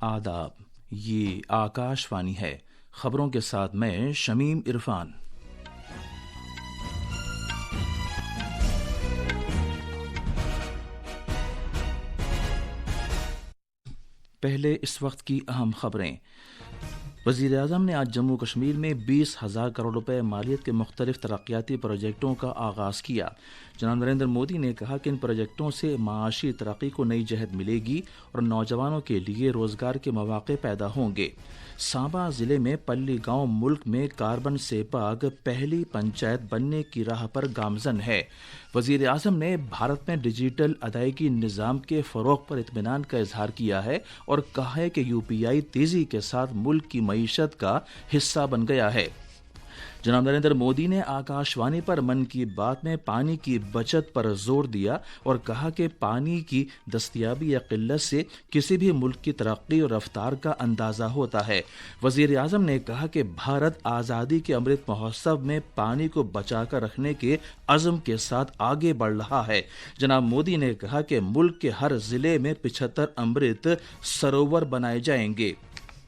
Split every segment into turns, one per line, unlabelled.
آداب، یہ آکاش وانی ہے۔ خبروں کے ساتھ میں شمیم عرفان۔ پہلے اس وقت کی اہم خبریں۔ وزیر اعظم نے آج جموں کشمیر میں 20,000 کروڑ روپے مالیت کے مختلف ترقیاتی پروجیکٹوں کا آغاز کیا۔ جناب نریندر مودی نے کہا کہ ان پروجیکٹوں سے معاشی ترقی کو نئی جہت ملے گی اور نوجوانوں کے لیے روزگار کے مواقع پیدا ہوں گے۔ سانبا ضلع میں پلی گاؤں ملک میں کاربن سے پاک پہلی پنچایت بننے کی راہ پر گامزن ہے۔ وزیر اعظم نے بھارت میں ڈیجیٹل ادائیگی نظام کے فروغ پر اطمینان کا اظہار کیا ہے اور کہا ہے کہ UPI تیزی کے ساتھ ملک کی معیشت کا حصہ بن گیا ہے۔ جناب نریندر مودی نے آکاش وانی پر من کی بات میں پانی کی بچت پر زور دیا اور کہا کہ پانی کی دستیابی یا قلت سے کسی بھی ملک کی ترقی اور رفتار کا اندازہ ہوتا ہے۔ وزیر اعظم نے کہا کہ بھارت آزادی کے امرت مہوتسو میں پانی کو بچا کر رکھنے کے عزم کے ساتھ آگے بڑھ رہا ہے۔ جناب مودی نے کہا کہ ملک کے ہر ضلع میں 75 امرت سروور بنائے جائیں گے۔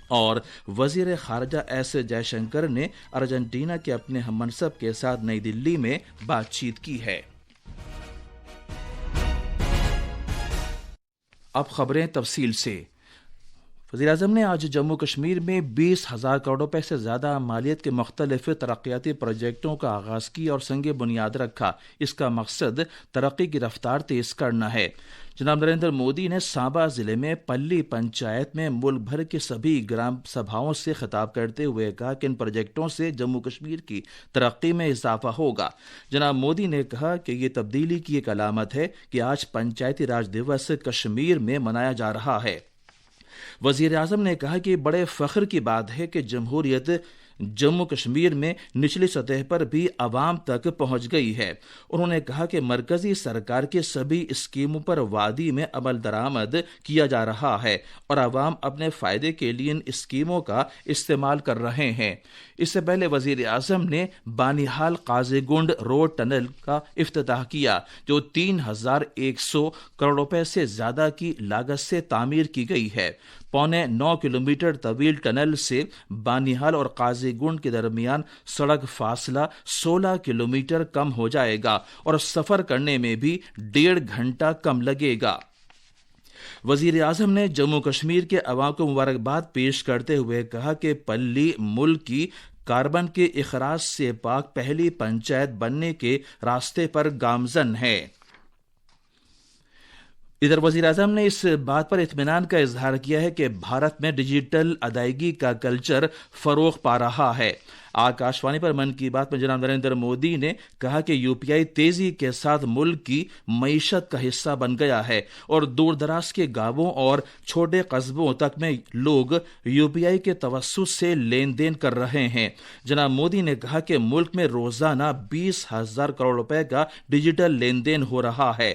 اور وزیر خارجہ ایس جے شنکر نے ارجنٹینا کے اپنے ہم منصب کے ساتھ نئی دلی میں بات چیت کی ہے۔ اب خبریں تفصیل سے۔ وزیر اعظم نے آج جموں کشمیر میں 20,000 کروڑ روپے سے زیادہ مالیت کے مختلف ترقیاتی پروجیکٹوں کا آغاز کیا اور سنگ بنیاد رکھا۔ اس کا مقصد ترقی کی رفتار تیز کرنا ہے۔ جناب نریندر مودی نے سانبا ضلع میں پلی پنچایت میں ملک بھر کی سبھی گرام سبھاؤں سے خطاب کرتے ہوئے کہا کہ ان پروجیکٹوں سے جموں کشمیر کی ترقی میں اضافہ ہوگا۔ جناب مودی نے کہا کہ یہ تبدیلی کی ایک علامت ہے کہ آج پنچایتی راج دیوس کشمیر میں منایا جا رہا ہے۔ وزیر اعظم نے کہا کہ بڑے فخر کی بات ہے کہ جمہوریت جموں کشمیر میں نچلی سطح پر بھی عوام تک پہنچ گئی ہے۔ انہوں نے کہا کہ مرکزی سرکار کے سبھی اسکیموں پر وادی میں عمل درآمد کیا جا رہا ہے اور عوام اپنے فائدے کے لیے ان اسکیموں کا استعمال کر رہے ہیں۔ اس سے پہلے وزیر اعظم نے بانہال قاضی گنڈ روڈ ٹنل کا افتتاح کیا جو 3,100 کروڑ روپے سے زیادہ کی لاگت سے تعمیر کی گئی ہے۔ 9.25 کلومیٹر طویل ٹنل سے بانہال اور قاضی گنڈ کے درمیان سڑک فاصلہ 16 کلومیٹر کم ہو جائے گا اور سفر کرنے میں بھی 1.5 گھنٹہ کم لگے گا۔ وزیر اعظم نے جموں کشمیر کے عوام کو مبارکباد پیش کرتے ہوئے کہا کہ پلی ملک کی کاربن کے اخراج سے پاک پہلی پنچایت بننے کے راستے پر گامزن ہے۔ ادھر وزیر اعظم نے اس بات پر اطمینان کا اظہار کیا ہے کہ بھارت میں ڈیجیٹل ادائیگی کا کلچر فروغ پا رہا ہے۔ آکاش وانی پر من کی بات میں جناب نریندر مودی نے کہا کہ UPI تیزی کے ساتھ ملک کی معیشت کا حصہ بن گیا ہے اور دور دراز کے گاؤوں اور چھوٹے قصبوں تک میں لوگ UPI کے توسط سے لین دین کر رہے ہیں۔ جناب مودی نے کہا کہ ملک میں روزانہ 20,000 کروڑ روپے کا ڈیجیٹل لین دین ہو رہا ہے۔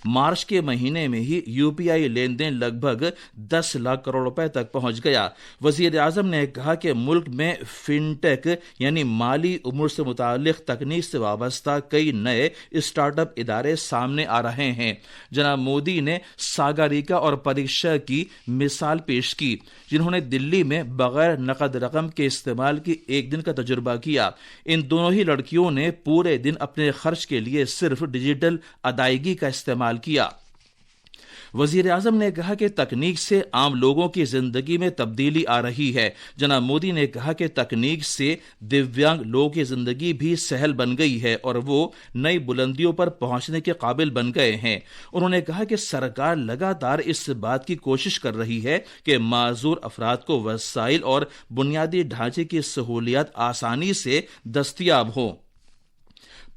مارچ کے مہینے میں ہی UPI لین دین لگ بھگ 10 لاکھ کروڑ روپے تک پہنچ گیا۔ وزیر اعظم نے کہا کہ ملک میں فن ٹیک یعنی مالی امور سے متعلق تکنیک سے وابستہ کئی نئے اسٹارٹ اپ ادارے سامنے آ رہے ہیں۔ جناب مودی نے ساگاریکا اور پریکشا کی مثال پیش کی جنہوں نے دلی میں بغیر نقد رقم کے استعمال کی ایک دن کا تجربہ کیا۔ ان دونوں ہی لڑکیوں نے پورے دن اپنے خرچ کے لیے صرف ڈیجیٹل ادائیگی کا استعمال کیا۔ وزیر اعظم نے کہا کہ تکنیک سے عام لوگوں کی زندگی میں تبدیلی آ رہی ہے۔ جناب مودی نے کہا کہ تکنیک سے دیویانگ لوگوں کی زندگی بھی سہل بن گئی ہے اور وہ نئی بلندیوں پر پہنچنے کے قابل بن گئے ہیں۔ انہوں نے کہا کہ سرکار لگاتار اس بات کی کوشش کر رہی ہے کہ معذور افراد کو وسائل اور بنیادی ڈھانچے کی سہولیات آسانی سے دستیاب ہوں۔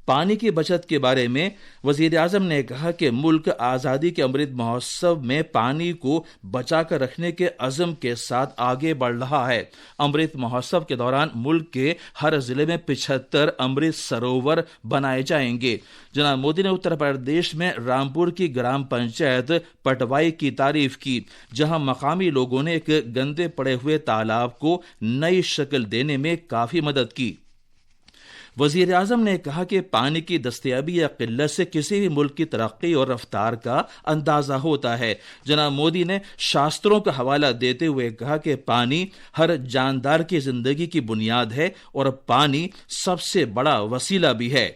پانی کی بچت کے بارے میں وزیر اعظم نے کہا کہ ملک آزادی کے امرت مہوتسو میں پانی کو بچا کر رکھنے کے عزم کے ساتھ آگے بڑھ رہا ہے۔ امرت مہوتسو کے دوران ملک کے ہر ضلع میں 75 امرت سروور بنائے جائیں گے۔ جناب مودی نے اتر پردیش میں رامپور کی گرام پنچایت پٹوائی کی تعریف کی جہاں مقامی لوگوں نے ایک گندے پڑے ہوئے تالاب کو نئی شکل دینے میں کافی مدد کی۔ وزیر اعظم نے کہا کہ پانی کی دستیابی یا قلت سے کسی بھی ملک کی ترقی اور رفتار کا اندازہ ہوتا ہے۔ جناب مودی نے شاستروں کا حوالہ دیتے ہوئے کہا کہ پانی ہر جاندار کی زندگی کی بنیاد ہے اور پانی سب سے بڑا وسیلہ بھی ہے۔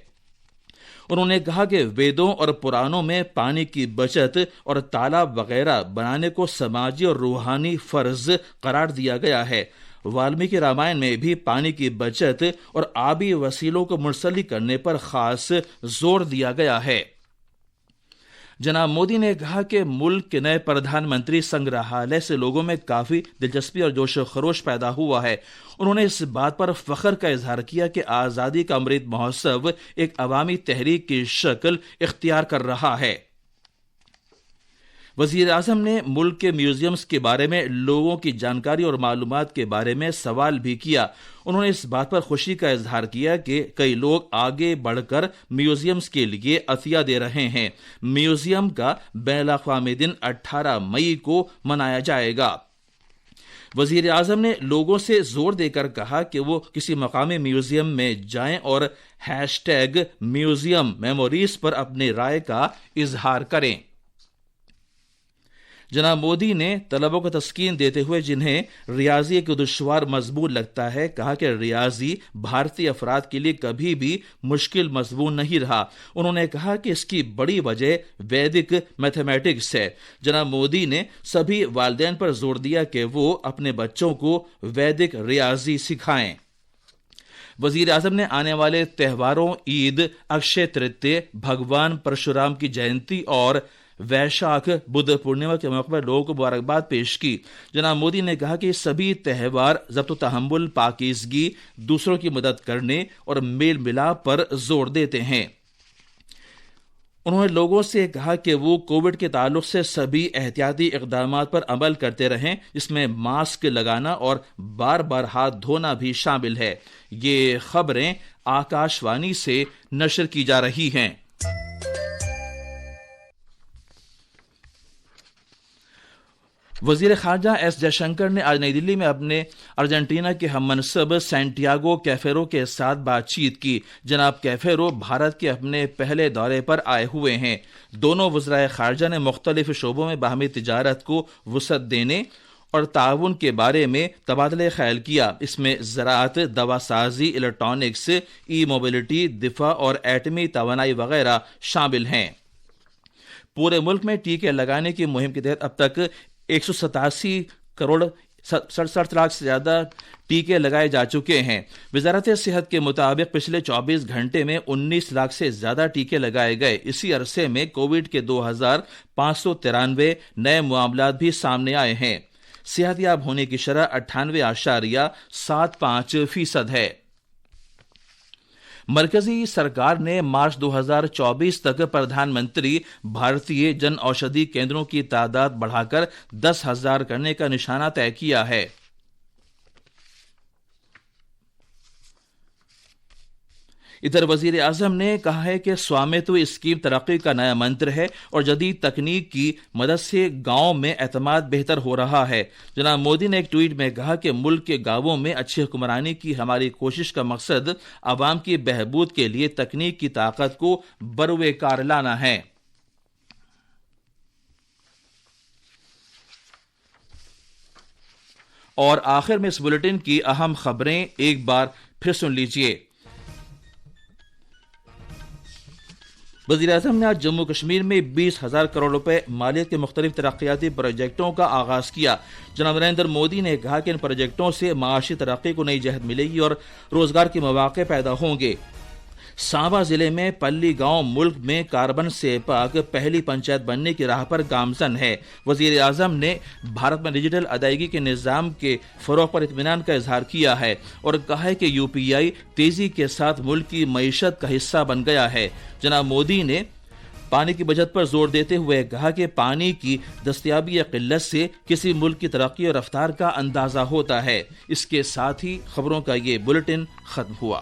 انہوں نے کہا کہ ویدوں اور پرانوں میں پانی کی بچت اور تالاب وغیرہ بنانے کو سماجی اور روحانی فرض قرار دیا گیا ہے۔ والمیکی رامائن میں بھی پانی کی بچت اور آبی وسیلوں کو منسلک کرنے پر خاص زور دیا گیا ہے۔ جناب مودی نے کہا کہ ملک کے نئے پردھان منتری سنگرہالیہ سے لوگوں میں کافی دلچسپی اور جوش و خروش پیدا ہوا ہے۔ انہوں نے اس بات پر فخر کا اظہار کیا کہ آزادی کا امرت مہوتسو ایک عوامی تحریک کی شکل اختیار کر رہا ہے۔ وزیر اعظم نے ملک کے میوزیمز کے بارے میں لوگوں کی جانکاری اور معلومات کے بارے میں سوال بھی کیا۔ انہوں نے اس بات پر خوشی کا اظہار کیا کہ کئی لوگ آگے بڑھ کر میوزیمز کے لیے عطیہ دے رہے ہیں۔ میوزیم کا بین الاقوامی دن 18 مئی کو منایا جائے گا۔ وزیر اعظم نے لوگوں سے زور دے کر کہا کہ وہ کسی مقامی میوزیم میں جائیں اور #میوزیم میموریز پر اپنی رائے کا اظہار کریں۔ جناب مودی نے طلباء کو تسکین دیتے ہوئے جنہیں ریاضی ایک دشوار مضمون لگتا ہے کہا کہ ریاضی بھارتی افراد کے لیے کبھی بھی مشکل مضمون نہیں رہا۔ انہوں نے کہا کہ اس کی بڑی وجہ ویدک میتھمیٹکس ہے۔ جناب مودی نے سبھی والدین پر زور دیا کہ وہ اپنے بچوں کو ویدک ریاضی سکھائیں۔ وزیر اعظم نے آنے والے تہواروں عید، اکشے ترتیہ، بھگوان پرشورام کی جینتی اور ویشاکھ بدھ پورنیما کے موقع پر لوگوں کو مبارکباد پیش کی۔ جناب مودی نے کہا کہ سبھی تہوار ضبط و تحمل، پاکیزگی، دوسروں کی مدد کرنے اور میل ملاپ پر زور دیتے ہیں۔ انہوں نے لوگوں سے کہا کہ وہ کووڈ کے تعلق سے سبھی احتیاطی اقدامات پر عمل کرتے رہیں، جس میں ماسک لگانا اور بار بار ہاتھ دھونا بھی شامل ہے۔ یہ خبریں آکاشوانی سے نشر کی جا رہی ہیں۔ وزیر خارجہ ایس جے شنکر نے آج نئی دلی میں اپنے ارجنٹینا کے ہم منصب سینٹیاگو کیفیرو کے ساتھ بات چیت کی۔ جناب کیفیرو بھارت کے اپنے پہلے دورے پر آئے ہوئے ہیں۔ دونوں وزرائے خارجہ نے مختلف شعبوں میں باہمی تجارت کو وسعت دینے اور تعاون کے بارے میں تبادلہ خیال کیا۔ اس میں زراعت، دوا سازی، الیکٹرانکس، ای موبلٹی، دفاع اور ایٹمی توانائی وغیرہ شامل ہیں۔ پورے ملک میں ٹیکے لگانے کی مہم کے تحت اب تک 187 کروڑ 67 لاکھ سے زیادہ ٹیکے لگائے جا چکے ہیں۔ وزارت صحت کے مطابق پچھلے 24 گھنٹے میں 19 لاکھ سے زیادہ ٹیکے لگائے گئے۔ اسی عرصے میں کووڈ کے 2593 نئے معاملات بھی سامنے آئے ہیں۔ صحت یاب ہونے کی شرح 98.75% ہے۔ مرکزی سرکار نے مارچ 2024 تک پردھان منتری بھارتیہ جن اوشدھی کیندروں کی تعداد بڑھا کر 10,000 کرنے کا نشانہ طے کیا ہے۔ ادھر وزیر اعظم نے کہا ہے کہ سوامیتو اسکیم ترقی کا نیا منتر ہے اور جدید تکنیک کی مدد سے گاؤں میں اعتماد بہتر ہو رہا ہے۔ جناب مودی نے ایک ٹویٹ میں کہا کہ ملک کے گاؤں میں اچھی حکمرانی کی ہماری کوشش کا مقصد عوام کی بہبود کے لیے تکنیک کی طاقت کو بروئے کار لانا ہے۔ اور آخر میں اس بلیٹن کی اہم خبریں ایک بار پھر سن لیجیے۔ وزیر اعظم نے آج جموں کشمیر میں 20,000 کروڑ روپے مالیت کے مختلف ترقیاتی پروجیکٹوں کا آغاز کیا۔ جناب نریندر مودی نے کہا کہ ان پروجیکٹوں سے معاشی ترقی کو نئی جہت ملے گی اور روزگار کے مواقع پیدا ہوں گے۔ سانبا ضلع میں پلی گاؤں ملک میں کاربن سے پاک پہلی پنچایت بننے کی راہ پر گامزن ہے۔ وزیر اعظم نے بھارت میں ڈیجیٹل ادائیگی کے نظام کے فروغ پر اطمینان کا اظہار کیا ہے اور کہا ہے کہ UPI تیزی کے ساتھ ملک کی معیشت کا حصہ بن گیا ہے۔ جناب مودی نے پانی کی بچت پر زور دیتے ہوئے کہا کہ پانی کی دستیابی یا قلت سے کسی ملک کی ترقی اور رفتار کا اندازہ ہوتا ہے۔ اس کے ساتھ ہی خبروں کا یہ بلیٹن ختم ہوا۔